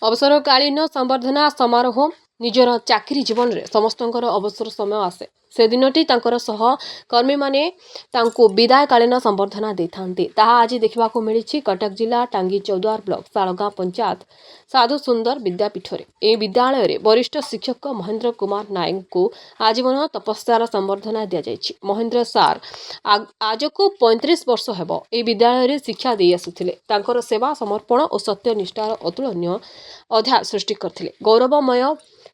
अवसरकालीन संबर्धना समारोह निजर चाकरी जीवन में समस्तଙ୍କର अवसर समय आसे से दिनटी सहकर्मी माने विदायकालीन संबर्धना देते आज देखा मिली कटक जिला टांगी चौद्वार ब्लॉक सालगाँ पंचायत साधु सुंदर विद्यापीठ में विद्यालय रे वरिष्ठ शिक्षक महेंद्र कुमार नायक को आजीवन तपस्यार संबर्धना दि जाएगी। महेंद्र सार आज को 35 वर्ष हेब ए विद्यालय रे शिक्षा दे आसुथिले। तांकर सेवा समर्पण और सत्यनिष्ठार अतुलनीय अध्याय सृष्टि करथिले। गौरवमय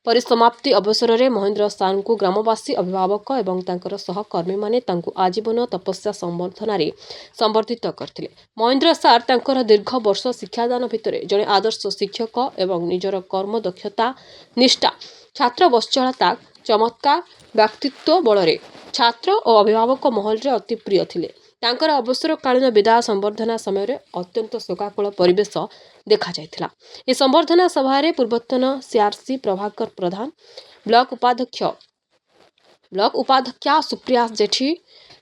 परिसमाप्ति अवसर में महेंद्र सार को ग्रामवासी अभिभावक एवं तांकर सहकर्मी माने तांको आजीवन तपस्या संबर्धना संबर्धित करथिले। महेंद्र सार तांकर दीर्घ वर्ष शिक्षादान भितर जड़े आदर्श शिक्षक एवं निजर कर्म दक्षता निष्ठा छात्र वत्सलता चमत्कार व्यक्तित्व बल छात्र और अभिभावक महल रे अति प्रिय थिले। तांकर अवसरकालीन विदाय संबर्धना समय अत्यंत शोकाकुल परिवेश देखा जायथिला। ए संबर्धना सभा रे पूर्वतन सीआरसी प्रभाकर प्रधान, ब्लॉक उपाध्यक्षा सुप्रिया जेठी,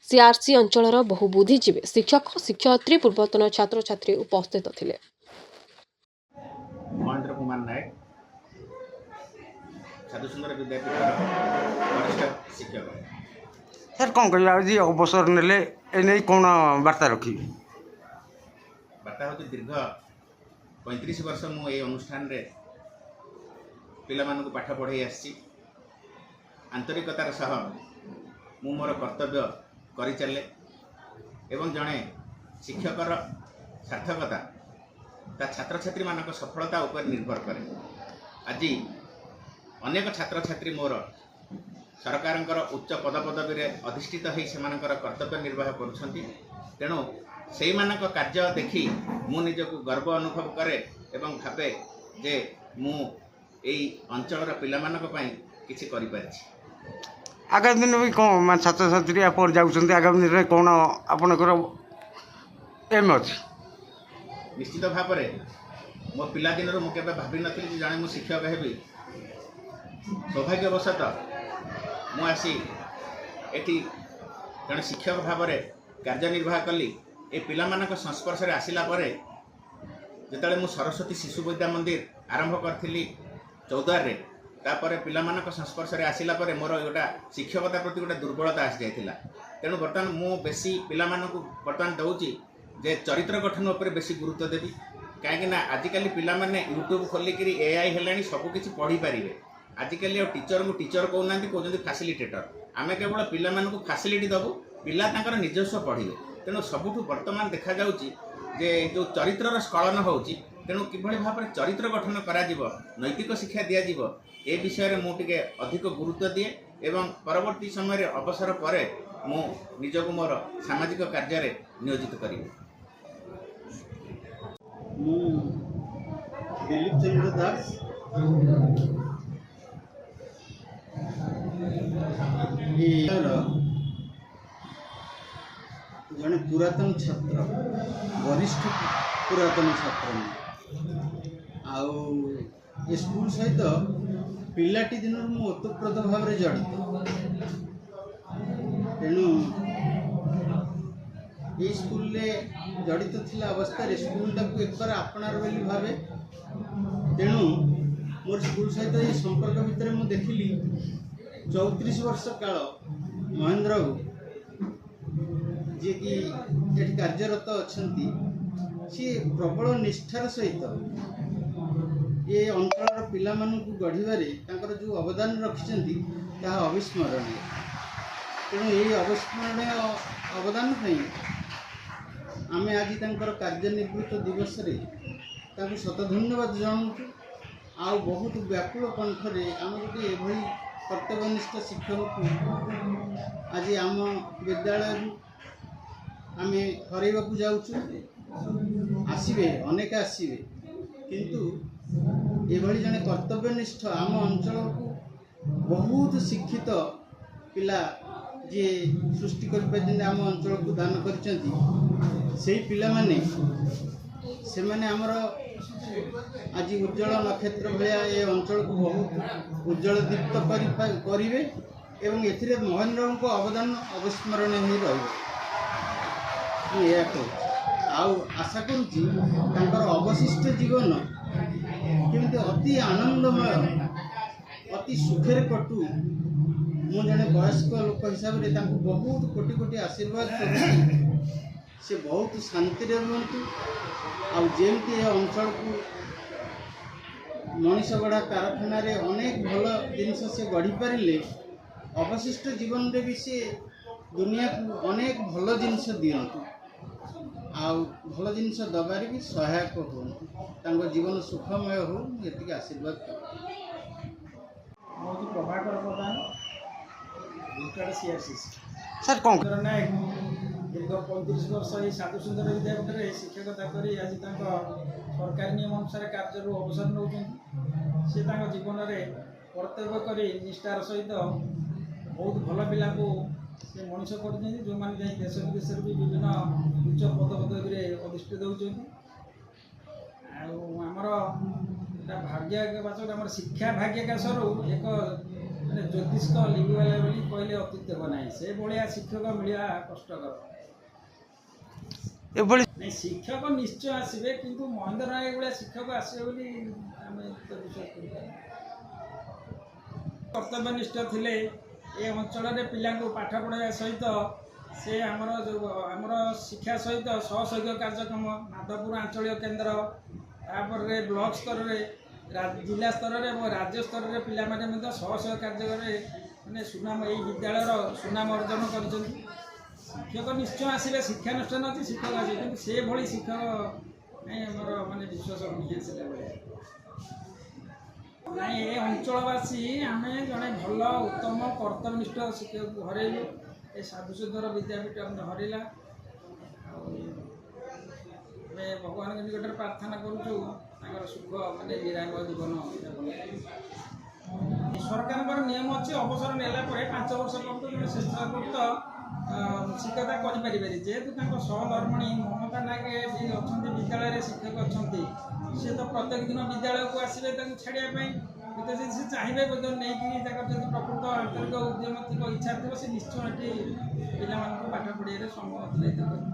सीआरसी अंचलर बहु बुद्धिजीवी, शिक्षक शिक्षयित्री, पूर्वतन छात्र छात्री उपस्थित थिले। महेंद्र कुमार नायक साधु सुंदर विद्यापीठ वरिष्ठ शिक्षक। सर कौन कह आज अवसर नेले एने कौन वार्ता रखी? वार्ता हूँ दीर्घ 35 वर्ष मुझे अनुष्ठान रे पिला मानक पाठ पढ़ाई आसी आंतरिकतार सह मु मोर कर्तव्य करि चले एवं जड़े शिक्षकर सार्थकता ता छात्र छात्री मानक सफलता उपर निर्भर करे। आज अनेक छात्र छात्री मोर सरकारंकर उच्च पदपदवी रे अधिष्ठित होई सेमानकर कर्तव्य निर्वाह करुछंती। तेणु सेई मानक कार्य देखि मु निजको गर्व अनुभव करे एवं भावे जे मु एई अंचलर पिला मानक पई किछि करि पारछि। आगामी दिन भी कौन छात्र छात्री आप जाऊँ आगामी दिन में कौन आपणकर एम अच्छी? निश्चित भाव में मो पिला दिन मुझे भावी नी जड़े मु शिक्षक हेबी। सौभाग्यवशतः मुसी एटी जड़े शिक्षक भाव में कार्यनिर्वाह कली। ए पिला मानक संस्पर्श रे आसिला परे जेतले मु सरस्वती शिशु विद्या मंदिर आरंभ करथिली चौद्वार रे तापर पिला मानक संस्पर्श रे आसिला परे मोर गोटा शिक्षकता प्रति गोटा दुर्बलता आसी जाइथिला। तेणु बर्तमान मु बेसी पिला मानक बर्तमान दउची जे चरित्र गठन उपर बेसी गुरुत्व देवी। कहीं आजिकल पिला माने यूट्यूब खोलिक एआई हेलानी सबकिछि पढ़ी पारिबे। आजिकल टीचर को टीचर कहना कहते फैसिलिटेटर। आमे केवल पिला मानक फैसिलिटी दबु, पिला तांकर निजस्व पढ़िबे। तेणु सबुठु वर्तमान देखा जाउची जे जो चरित्रर स्खलन होउची, तेणु किभଳି भाव में चरित्र गठन करा जीवो, नैतिक शिक्षा दिया जीवो, ए विषय रे मु टिके अधिक गुरुत्व दिए एवं परवर्ती समय रे अवसर परे मु निजको मोर सामाजिक कार्य रे नियोजित करिबे। दिलीप चंद्र दास जड़े पुरातन छात्र, वरिष्ठ पुरातन छात्र आउ स्कूल सहित पिलाटी दिन मु ओतप्रोत भाव में जड़ित। तेणु ये स्कूल जड़ित थिला अवस्था स्कूल टाक एक आपणार बोली भावे। तेणु मोर स्कूल सहित ये संपर्क भितर मु देखिली 34 वर्ष काल महेंद्र जी कि ये कार्यरत अच्छा सी प्रबल निष्ठार सहित ये अंचल पिला मानू गढ़वे जो अवदान रखिंट अविस्मरणीय। तेणु ये अविस्मरणीय अवदान आमे आज कार्यनिवृत्त दिवस रे शत धन्यवाद जनाऊँ। आ बहुत व्याकुल कंठरे आम गोटे एभली कर्तव्यनिष्ठ शिक्षक को आज आम विद्यालय आम हरैवा जाऊँ। आसबे अनेक आसबे किंतु एभली जने कर्तव्यनिष्ठ आम अंचल को बहुत शिक्षित पिला जी सृष्टि कर आम अंचल को दान कर पिला माने से माने आमर आज उज्जवल नक्षत्र भाया ये अंचल को बहुत उज्जवल दीप्त करेंगे एवं एथिरे महेंद्र को अवदान अविस्मरणीय ही रहा। आशा करुँच अवशिष्ट जीवन केमती ଅତି ଆନନ୍ଦମୟ ଅତି ସୁଖରେ କଟୁ। ମୁଁ ଜଣେ ବୟସ୍କ ଲୋକ ହିସାବରେ ତାଙ୍କୁ ବହୁତ କୋଟି କୋଟି ଆଶୀର୍ବାଦ କରୁଛି। ସେ ବହୁତ ଶାନ୍ତିରେ ରୁହନ୍ତୁ, ଆଉ ଯେମିତି ଏ ଅଞ୍ଚଳକୁ ମଣିଷ ଗଢ଼ା କାରଖାନାରେ ଅନେକ ଭଲ ଜିନିଷ ସେ ଗଢ଼ିପାରିଲେ, ଅବଶିଷ୍ଟ ଜୀବନରେ ବି ସେ ଦୁନିଆକୁ ଅନେକ ଭଲ ଜିନିଷ ଦିଅନ୍ତୁ, ଆଉ ଭଲ ଜିନିଷ ଦେବାରେ ବି ସହାୟକ ହୁଅନ୍ତୁ। ତାଙ୍କ ଜୀବନ ସୁଖମୟ ହେଉ, ମୁଁ ଏତିକି ଆଶୀର୍ବାଦ କରୁଛି। ମୁଁ ହେଉଛି ପ୍ରଭାକର ପ୍ରଧାନ, ଭୁଟାଡ଼ ସିଆରସିସି। ସାର୍ କ'ଣ ନାୟକ ଦୀର୍ଘ 35 ବର୍ଷ ଏହି ସାଧୁସୁନ୍ଦର ବିଦ୍ୟାପୀଠରେ ଶିକ୍ଷକତା କରି ଆଜି ତାଙ୍କ ସରକାରୀ ନିୟମ ଅନୁସାରେ କାର୍ଯ୍ୟରୁ ଅବସର ନେଉଛନ୍ତି। ସେ ତାଙ୍କ ଜୀବନରେ କର୍ତ୍ତବ୍ୟ କରି ନିଷ୍ଠାର ସହିତ ବହୁତ ଭଲ ପିଲାଙ୍କୁ ସେ ମଣିଷ କରିଛନ୍ତି, ଯେଉଁମାନେ ଯାଇ ଦେଶ ବିଦେଶରେ ବି ବିଭିନ୍ନ ଉଚ୍ଚ ପଦପଦବୀରେ ଅଧିଷ୍ଠିତ ହେଉଛନ୍ତି। ଆଉ ଆମର এটা ଭାଗ୍ୟବାଚକ, ଆମର ଶିକ୍ଷା ଭାଗ୍ୟକାଶରୁ ଏକ ମାନେ ଜ୍ୟୋତିଷ ଲିଭିଗଲା ବୋଲି କହିଲେ ଅତ୍ୟୁକ୍ତି ହେବ ନାହିଁ। ସେଭଳିଆ ଶିକ୍ଷକ ମିଳିବା କଷ୍ଟକର। ଏଭଳି ନାଇଁ, ଶିକ୍ଷକ ନିଶ୍ଚୟ ଆସିବେ, କିନ୍ତୁ ମହେନ୍ଦ୍ର ନାୟକ ଭଳିଆ ଶିକ୍ଷକ ଆସିବେ ବୋଲି ଆମେ ତ ବିଶ୍ୱାସ କରିପାରୁ। କର୍ତ୍ତବ୍ୟନିଷ୍ଠ ଥିଲେ ଏ ଅଞ୍ଚଳରେ ପିଲାଙ୍କୁ ପାଠ ପଢ଼ାଇବା ସହିତ ସେ ଆମର ଶିକ୍ଷା ସହିତ ସହଯୋଗ କାର୍ଯ୍ୟକ୍ରମ ମାଧପୁର ଆଞ୍ଚଳିକ କେନ୍ଦ୍ର, ତାପରେ ବ୍ଲକ ସ୍ତରରେ, ଜିଲ୍ଲା ସ୍ତରରେ ଏବଂ ରାଜ୍ୟ ସ୍ତରରେ ପିଲାମାନେ ମଧ୍ୟ ସହଯୋଗ କାର୍ଯ୍ୟରେ ମାନେ ସୁନାମ ଏହି ବିଦ୍ୟାଳୟର ସୁନାମ ଅର୍ଜନ କରିଛନ୍ତି। ଶିକ୍ଷକ ନିଶ୍ଚୟ ଆସିବେ, ଶିକ୍ଷାନୁଷ୍ଠାନ ଅଛି, ଶିକ୍ଷକ ଆସିବେ, କିନ୍ତୁ ସେଭଳି ଶିକ୍ଷକ ନାଇଁ ଆମର ମାନେ ବିଶ୍ୱାସ ନେଇ ଆସିଲା ଭଳିଆ। ନାଇଁ, ଏ ଅଞ୍ଚଳବାସୀ ଆମେ ଜଣେ ଭଲ ଉତ୍ତମ କର୍ତ୍ତବ୍ୟନିଷ୍ଠ ଶିକ୍ଷକକୁ ହରାଇଲୁ। ଏ ସାଧୁସୁନ୍ଦର ବିଦ୍ୟାପୀଠ ଆମେ ହରାଇଲା। ଆଉ ଆମେ ଭଗବାନଙ୍କ ନିକଟରେ ପ୍ରାର୍ଥନା କରୁଛୁ ତାଙ୍କର ସୁଖ ମାନେ ନିରାମୟ ଜୀବନ ଯାପନ। ସରକାରଙ୍କର ନିୟମ ଅଛି, ଅବସର ନେଲା ପରେ 5 ବର୍ଷ ପର୍ଯ୍ୟନ୍ତ ଜଣେ ସ୍ୱେଚ୍ଛାକୃତ ଶିକ୍ଷକତା କରିପାରିବେନି। ଯେହେତୁ ତାଙ୍କ ସହଧର୍ମିଣୀ ମମତା ନାୟକ ଯିଏ ଅଛନ୍ତି ବିଦ୍ୟାଳୟରେ ଶିକ୍ଷକ ଅଛନ୍ତି, ସେ ତ ପ୍ରତ୍ୟେକ ଦିନ ବିଦ୍ୟାଳୟକୁ ଆସିବେ ତାଙ୍କୁ ଛାଡ଼ିବା ପାଇଁ। କିନ୍ତୁ ଯଦି ସେ ଚାହିଁବେ ବୋଧେ ନେଇକି ତାଙ୍କର ଯଦି ପ୍ରକୃତ ଆନ୍ତରିକ ଉଦ୍ୟମ ଥିବ, ଇଚ୍ଛା ଥିବ, ସେ ନିଶ୍ଚୟ ଏଠି ପିଲାମାନଙ୍କୁ ପାଠ ପଢ଼ିବାରେ ସମୟ ଅତିବାହିତ କରିବେ।